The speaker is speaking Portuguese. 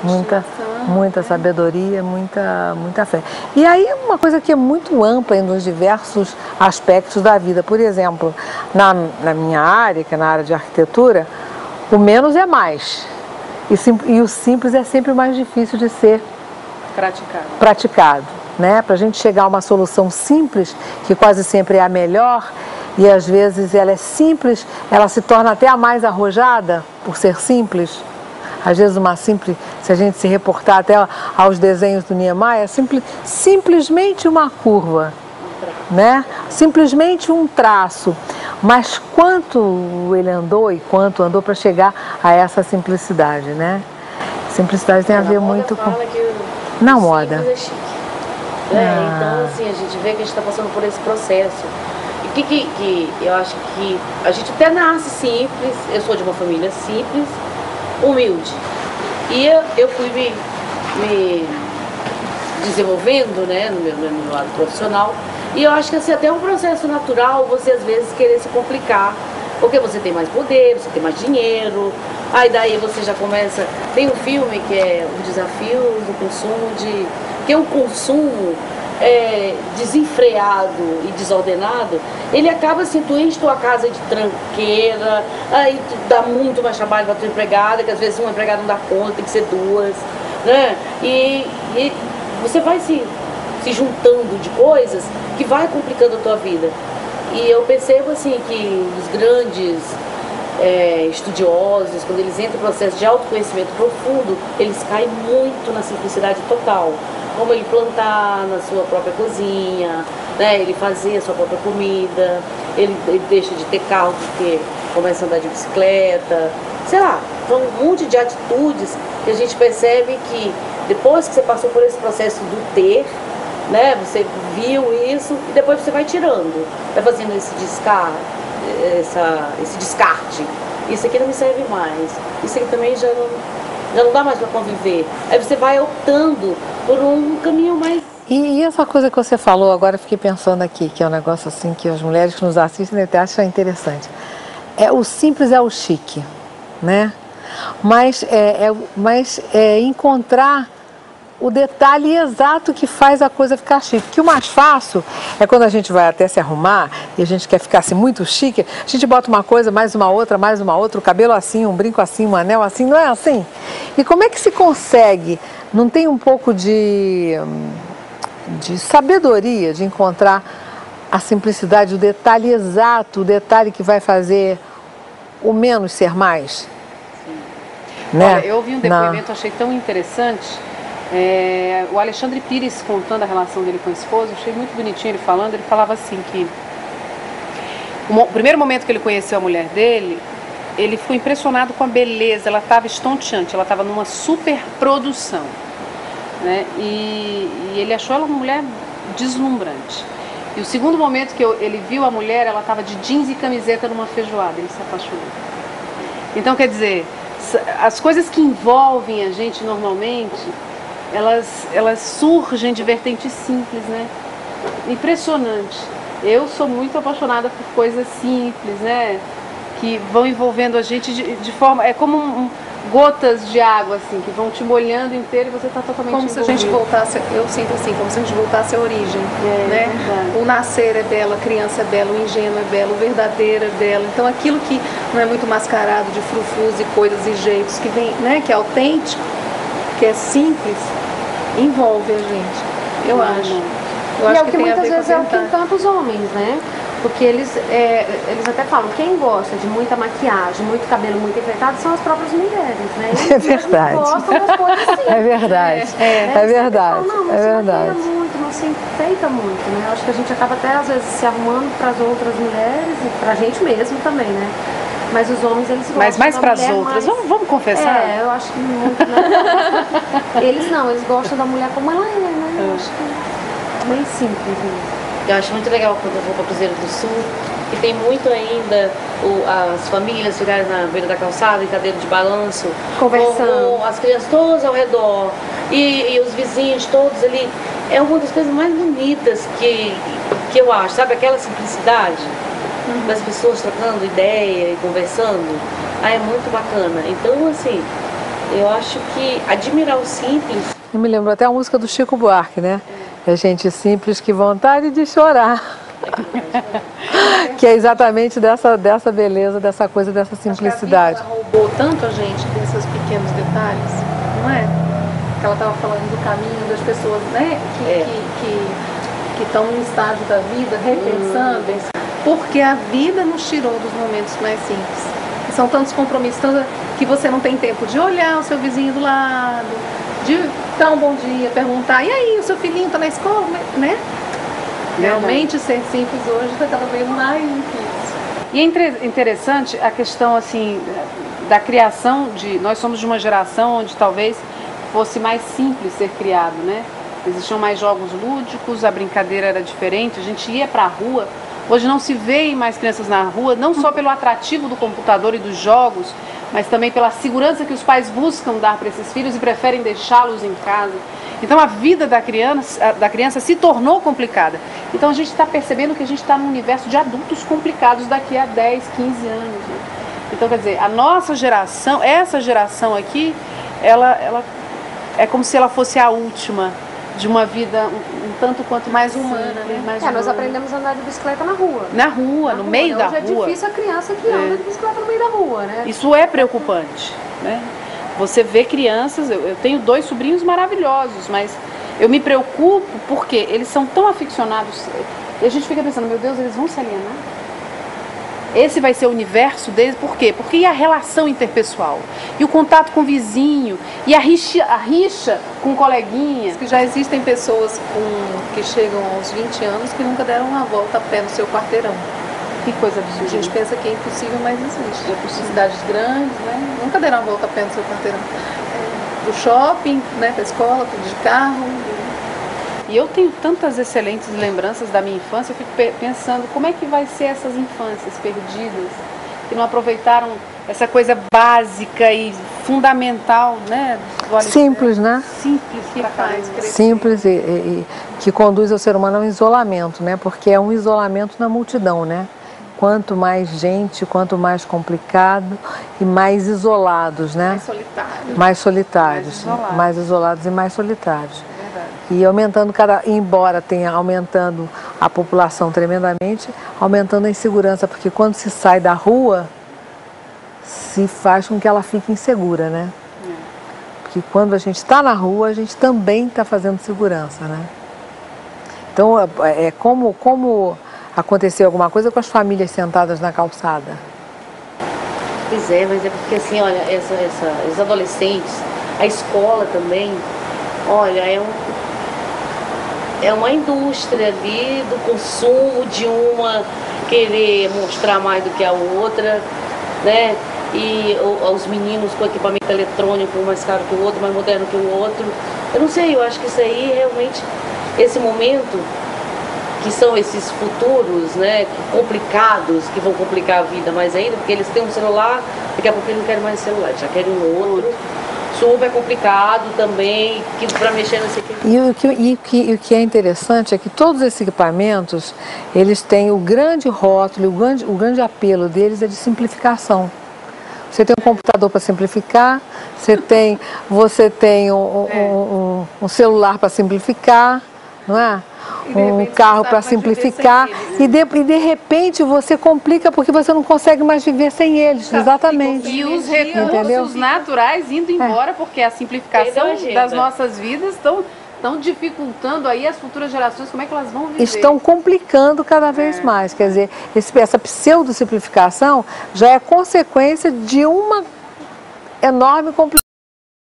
muita sabedoria, muita fé. E aí uma coisa que é muito ampla nos diversos aspectos da vida. Por exemplo, na minha área, que é na área de arquitetura, o menos é mais. E o simples é sempre mais difícil de ser praticado, né? Para a gente chegar a uma solução simples, que quase sempre é a melhor, e às vezes ela é simples, ela se torna até a mais arrojada por ser simples. Às vezes se a gente se reportar até aos desenhos do Niemeyer, simplesmente uma curva, né? Simplesmente um traço. Mas quanto ele andou e quanto andou para chegar a essa simplicidade, né? Simplicidade tem a ver muito com... Na moda. É chique. Então, assim, a gente vê que a gente está passando por esse processo. E que eu acho que a gente até nasce simples, eu sou de uma família simples, humilde. E eu fui me desenvolvendo, né, no meu lado profissional. E eu acho que assim, até é um processo natural você às vezes querer se complicar. Porque você tem mais poder, você tem mais dinheiro, aí daí você já começa... Tem um filme que é o desafio do consumo que é um consumo desenfreado e desordenado, ele acaba assim, tu enche tua casa de tranqueira, aí tu dá muito mais trabalho para tua empregada, que às vezes uma empregada não dá conta, tem que ser duas, né? E você vai se juntando de coisas que vai complicando a tua vida. E eu percebo assim que os grandes estudiosos, quando eles entram no processo de autoconhecimento profundo, eles caem muito na simplicidade total. Como ele plantar na sua própria cozinha, né? Ele fazer a sua própria comida, ele deixa de ter carro porque começa a andar de bicicleta, sei lá, são um monte de atitudes que a gente percebe que depois que você passou por esse processo do ter, né, você viu isso e depois você vai tirando, vai fazendo esse descarte. Isso aqui não me serve mais, isso aqui também já não dá mais para conviver. Aí você vai optando por um caminho mais... E essa coisa que você falou, agora eu fiquei pensando aqui, que é um negócio assim que as mulheres que nos assistem até acham interessante. O simples é o chique, né? Mas encontrar o detalhe exato que faz a coisa ficar chique. Porque o mais fácil é quando a gente vai até se arrumar e a gente quer ficar assim muito chique, a gente bota uma coisa, mais uma outra, o cabelo assim, um brinco assim, um anel assim, não é assim? E como é que se consegue? Não tem um pouco de sabedoria de encontrar a simplicidade, o detalhe exato, o detalhe que vai fazer o menos ser mais? Sim. Né? Olha, eu ouvi um depoimento, achei tão interessante. O Alexandre Pires contando a relação dele com a esposa, achei muito bonitinho ele falando. Ele falava assim que o primeiro momento que ele conheceu a mulher dele, ele ficou impressionado com a beleza. Ela estava estonteante, ela estava numa super produção, né? E ele achou ela uma mulher deslumbrante. E o segundo momento que ele viu a mulher, ela estava de jeans e camiseta numa feijoada, ele se apaixonou. Então, quer dizer, as coisas que envolvem a gente normalmente, elas surgem de vertentes simples, né? Impressionante. Eu sou muito apaixonada por coisas simples, né? Que vão envolvendo a gente de forma... É como gotas de água, assim, que vão te molhando inteiro e você está totalmente como envolvido. Se a gente voltasse, eu sinto assim, como se a gente voltasse à origem, né? O nascer é belo, a criança é bela, o ingênuo é belo, o verdadeiro é belo. Então aquilo que não é muito mascarado de frufrus e coisas e jeitos, que vem, né? Que é autêntico, que é simples, envolve a gente, eu acho. Eu acho é o que muitas vezes é o que encanta os homens, né? Porque eles até falam, quem gosta de muita maquiagem, muito cabelo muito enfeitado, são as próprias mulheres, né? Eles é verdade. Gostam das coisas assim. É verdade. É verdade. Falam, não, é verdade. Não se maquia muito, não se enfeita muito, né? Eu acho que a gente acaba até, às vezes, se arrumando para as outras mulheres e para a gente mesmo também, né? Mas os homens, eles gostam. Mas mais para as outras, mais... vamos confessar? Eu acho que muito, né? Eles não, eles gostam da mulher como ela é, né? Eu acho que é bem simples, né? Eu acho muito legal quando eu vou para Cruzeiro do Sul, que tem muito ainda as famílias ficarem na beira da calçada, em cadeira de balanço, conversando, com as crianças todas ao redor e os vizinhos todos ali. É uma das coisas mais bonitas que eu acho, sabe? Aquela simplicidade das pessoas trocando ideia e conversando. É muito bacana. Então, assim, Eu acho que admirar o simples... Eu me lembro até a música do Chico Buarque, né? É gente simples que vontade de chorar. Que é exatamente dessa beleza, dessa coisa, dessa simplicidade. Acho que a vida roubou tanto a gente desses pequenos detalhes, não é? Que ela estava falando do caminho das pessoas, né? Que estão no estágio da vida, repensando, porque a vida nos tirou dos momentos mais simples. E são tantos compromissos, que você não tem tempo de olhar o seu vizinho do lado, de dar um bom dia, perguntar, e aí, o seu filhinho está na escola, né? Realmente ser simples hoje está cada vez mais difícil. E é interessante a questão assim da criação nós somos de uma geração onde talvez fosse mais simples ser criado, né? Existiam mais jogos lúdicos, a brincadeira era diferente, a gente ia para a rua. Hoje não se vê mais crianças na rua, não só pelo atrativo do computador e dos jogos, mas também pela segurança que os pais buscam dar para esses filhos e preferem deixá-los em casa. Então a vida da criança se tornou complicada. Então a gente está percebendo que a gente está num universo de adultos complicados daqui a 10, 15 anos. Né? Então quer dizer, a nossa geração, essa geração aqui, ela é como se ela fosse a última de uma vida um tanto quanto mais humana, né? Mais humana. Nós aprendemos a andar de bicicleta na rua. Na rua, no meio da rua. Hoje é difícil a criança que anda de bicicleta no meio da rua, né? Isso é preocupante, né? Você vê crianças, eu tenho 2 sobrinhos maravilhosos, mas eu me preocupo porque eles são tão aficionados e a gente fica pensando, meu Deus, eles vão se alienar? Esse vai ser o universo deles, por quê? Porque e a relação interpessoal? E o contato com o vizinho? E a rixa com o coleguinha? Que já existem pessoas que chegam aos 20 anos que nunca deram uma volta a pé no seu quarteirão. Que coisa absurda. A gente pensa que é impossível, mas existe. É possível. Cidades grandes, né? Nunca deram uma volta a pé no seu quarteirão. Do shopping, né, para a escola, de carro. E eu tenho tantas excelentes lembranças da minha infância, eu fico pensando como é que vai ser essas infâncias perdidas, que não aproveitaram essa coisa básica e fundamental, né? Simples, né? Simples, que faz crescer. Simples e que conduz o ser humano ao isolamento, né? Porque é um isolamento na multidão, né? Quanto mais gente, quanto mais complicado e mais isolados, né? Mais solitários. Mais solitários, mais isolados e mais solitários. E aumentando, embora tenha aumentando a população tremendamente, aumentando a insegurança, porque quando se sai da rua, se faz com que ela fique insegura, né? Porque quando a gente está na rua, a gente também está fazendo segurança, né? Então, é como aconteceu alguma coisa com as famílias sentadas na calçada. Pois é, mas é porque assim, olha, os adolescentes, a escola também, olha, é uma indústria ali do consumo, de uma querer mostrar mais do que a outra, né? E os meninos com equipamento eletrônico, um mais caro que o outro, mais moderno que o outro. Eu não sei, eu acho que isso aí realmente, esse momento, que são esses futuros, né, complicados, que vão complicar a vida mais ainda, porque eles têm um celular, daqui a pouco eles não querem mais celular, já querem um outro. Super complicado também, para mexer nesse equipamento. E o que é interessante é que todos esses equipamentos, eles têm o grande rótulo, o grande apelo deles é de simplificação. Você tem um computador para simplificar, você tem um celular para simplificar, não é? Um carro para simplificar e de repente você complica porque você não consegue mais viver sem eles, exatamente. E os recursos naturais indo embora porque a simplificação das nossas vidas estão dificultando aí as futuras gerações, como é que elas vão viver? Estão complicando cada vez mais, quer dizer, essa pseudo-simplificação já é consequência de uma enorme complicação.